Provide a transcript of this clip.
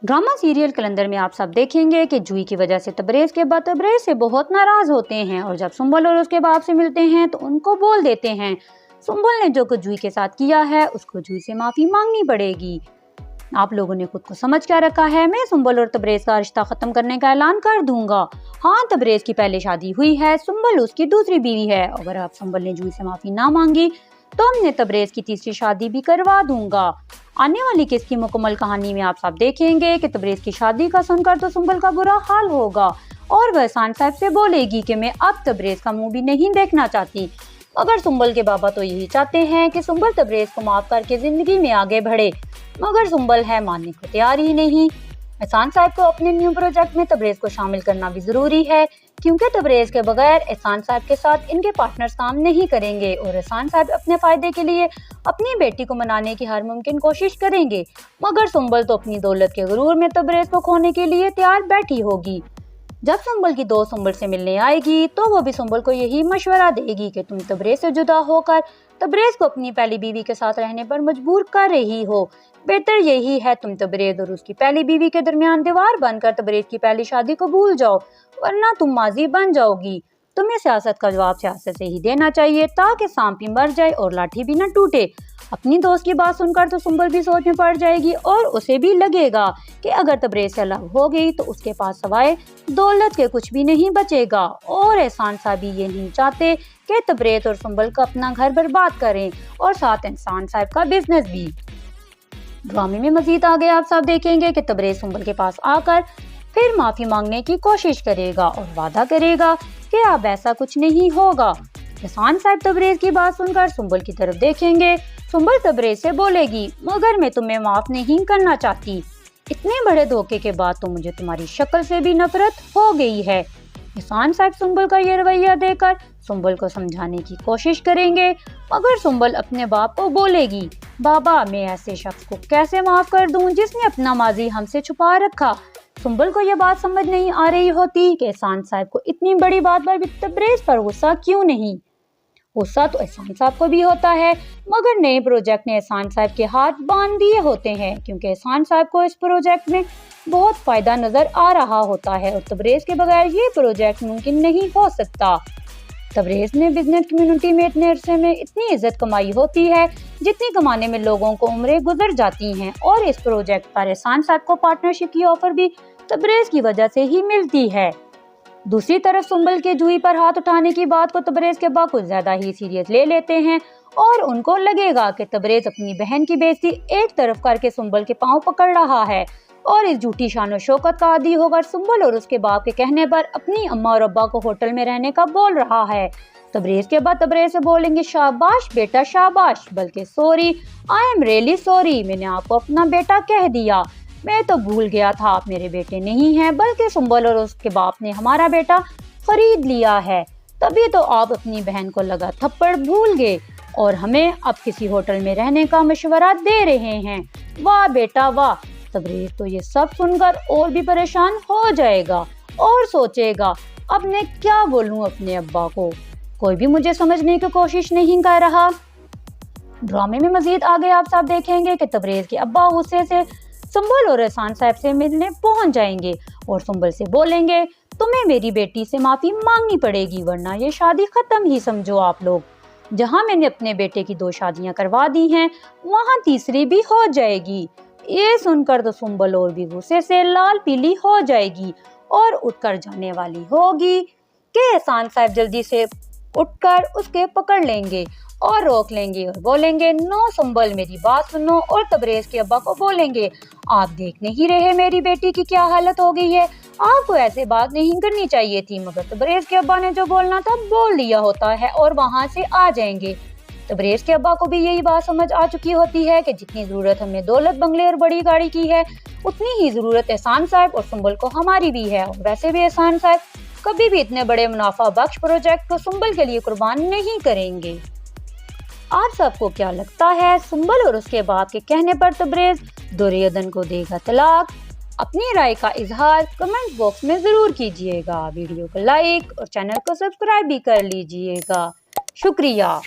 Drama serial कलंदर में आप सब देखेंगे कि जूही की वजह से तबरेज़ के बाद तबरेज़ से बहुत नाराज होते हैं और जब सुंबल और उसके बाप से मिलते हैं तो उनको बोल देते हैं सुंबल ने जो कुछ जूही के साथ किया है उसको जूही से माफी मांगनी पड़ेगी। आप लोगों ने खुद को समझ क्या रखा है? मैं सुंबल और तबरेज़ का रिश्ता खत्म करने का ऐलान कर दूंगा। हाँ, तबरेज़ की पहले शादी हुई है, सुंबल उसकी दूसरी बीवी है। अगर आप सुंबल ने जूही से माफी ना मांगी तो हमने तबरेज़ की तीसरी शादी भी करवा दूंगा। आने वाली किस की मुकम्मल कहानी में आप सब देखेंगे कि तबरेज़ की शादी का सुनकर तो सुंबल का बुरा हाल होगा और वह एहसान साहब से बोलेगी कि मैं अब तबरेज़ का मुंह भी नहीं देखना चाहती। मगर सुंबल के बाबा तो यही चाहते हैं कि सुंबल तबरेज़ को माफ करके जिंदगी में आगे बढ़े, मगर सुंबल है मानने को तैयार ही नहीं। एहसान साहब को अपने न्यू प्रोजेक्ट में तबरेज़ को शामिल करना भी जरूरी है, क्योंकि तबरेज़ के बगैर एहसान साहब के साथ इनके पार्टनर्स काम नहीं करेंगे और एहसान साहब अपने फायदे के लिए अपनी बेटी को मनाने की हर मुमकिन कोशिश करेंगे। मगर सुंबल तो अपनी दौलत के गुरूर में तबरेज़ को खोने के लिए तैयार बैठी होगी। जब सुंबल की दोस्त सुंबल से मिलने आएगी तो वो भी सुंबल को यही मशवरा देगी कि तुम तबरेज़ से जुदा होकर तबरेज़ को अपनी पहली बीवी के साथ रहने पर मजबूर कर रही हो। बेहतर यही है तुम तबरेज़ और उसकी पहली बीवी के दरमियान दीवार बनकर तबरेज़ की पहली शादी को भूल जाओ, वरना तुम माजी बन जाओगी। तुम्हें सियासत का जवाब सियासत से ही देना चाहिए ताकि सांप भी मर जाए और लाठी भी न टूटे। अपनी दोस्त की बात सुनकर तो सुंबल भी सोच में पड़ जाएगी और उसे भी लगेगा कि अगर तबरेज़ से अलग हो गई तो उसके पास सवाए दौलत के कुछ भी नहीं बचेगा। और एहसान साहब भी ये नहीं चाहते कि तबरेज़ और सुंबल का अपना घर बर्बाद करें और साथ एहसान साहब का बिजनेस भी। ड्रामे में मजीद आगे आप सब देखेंगे कि तबरेज़ सुंबल के पास आकर फिर माफी मांगने की कोशिश करेगा और वादा करेगा कि अब ऐसा कुछ नहीं होगा। एहसान साहब तबरेज़ की बात सुनकर सुंबल की तरफ देखेंगे। सुंबल तबरेज़ से बोलेगी, मगर मैं तुम्हें माफ नहीं करना चाहती। इतने बड़े धोखे के बाद तो मुझे तुम्हारी शक्ल से भी नफरत हो गई है। एहसान साहब सुंबल का ये रवैया देखकर सुंबल को समझाने की कोशिश करेंगे, मगर सुंबल अपने बाप को बोलेगी, बाबा मैं ऐसे शख्स को कैसे माफ कर दूं जिसने अपना माजी हमसे छुपा रखा। सुंबल को यह बात समझ नहीं आ रही होती कि एहसान साहब को इतनी बड़ी बात पर भी तबरेज़ पर गुस्सा क्यों नहीं। गुस्सा तो एहसान साहब को भी होता है, मगर नए प्रोजेक्ट ने एहसान साहब के हाथ बांध दिए होते हैं, क्योंकि एहसान साहब को इस प्रोजेक्ट में बहुत फायदा नजर आ रहा होता है और तबरेज़ के बगैर ये प्रोजेक्ट मुमकिन नहीं हो सकता। तबरेज़ ने बिजनेस कम्युनिटी में इतने अरसे में इतनी इज्जत कमाई होती है जितनी कमाने में लोगों को उम्रें गुजर जाती हैं, और इस प्रोजेक्ट पर एहसान साहब को पार्टनरशिप की ऑफर भी तबरेज़ की वजह से ही मिलती है। दूसरी तरफ सुंबल के जूही पर हाथ उठाने की बात को तबरेज़ के बाप कुछ ज्यादा ही सीरियस ले लेते हैं और उनको लगेगा कि तबरेज़ अपनी बहन की बेइज्जती एक तरफ करके सुंबल के पांव पकड़ रहा है और इस झूठी शान और शौकत का आदी होकर सुंबल और उसके बाप के कहने पर अपनी अम्मा और अब्बा को होटल में रहने का बोल रहा है। तबरेज़ के बाद तबरेज़ से बोलेंगे, शाबाश बेटा शाबाश, बल्कि sorry, I am really sorry, मैंने आपको अपना बेटा कह दिया, मैं तो भूल गया था आप मेरे बेटे नहीं हैं, बल्कि सुंबल और उसके बाप ने हमारा बेटा खरीद लिया है, तभी तो आप अपनी बहन को लगा थप्पड़ भूल गए और हमें अब किसी होटल में रहने का मशवरा दे रहे हैं। वाह बेटा वाह। तबरेज़ तो ये सब सुनकर और भी परेशान हो जाएगा और सोचेगा, अब मैं क्या बोलूं अपने अब्बा को, कोई भी मुझे समझने की कोशिश नहीं कर रहा। ड्रामे में मजीद आगे आप सब देखेंगे कि तबरेज़ के अब्बा गुस्से से सुंबल और एहसान साहब से मिलने पहुंच जाएंगे और सुंबल से बोलेंगे, तुम्हें मेरी बेटी से माफी मांगनी पड़ेगी, वरना ये शादी खत्म ही समझो आप लोग। जहां मैंने अपने बेटे की 2 शादियां करवा दी हैं, वहां तीसरी भी हो जाएगी। ये सुनकर तो सुंबल और भी गुस्से से लाल पीली हो जाएगी और उठकर जाने वाली होगी कि एहसान साहब जल्दी से उठकर उसके पकड़ लेंगे और रोक लेंगे और बोलेंगे, नो सुंबल मेरी बात सुनो, और तबरेज़ के अब्बा को बोलेंगे, आप देख नहीं रहे मेरी बेटी की क्या हालत हो गई है, आपको ऐसे बात नहीं करनी चाहिए थी। मगर तबरेज़ के अब्बा ने जो बोलना था बोल दिया होता है और वहां से आ जाएंगे। तबरेज़ के अब्बा को भी यही बात समझ आ चुकी होती है कि जितनी जरूरत हमें दौलत बंगले और बड़ी गाड़ी की है, उतनी ही जरूरत एहसान साहब और सुंबल को हमारी भी है। और वैसे भी एहसान साहब कभी भी इतने बड़े मुनाफा बख्श प्रोजेक्ट को सुंबल के लिए कुर्बान नहीं करेंगे। आप सबको क्या लगता है, सुंबल और उसके बाप के कहने पर तबरेज़ दुर्योधन को देगा तलाक? अपनी राय का इजहार कमेंट बॉक्स में जरूर कीजिएगा। वीडियो को लाइक और चैनल को सब्सक्राइब भी कर लीजिएगा। शुक्रिया।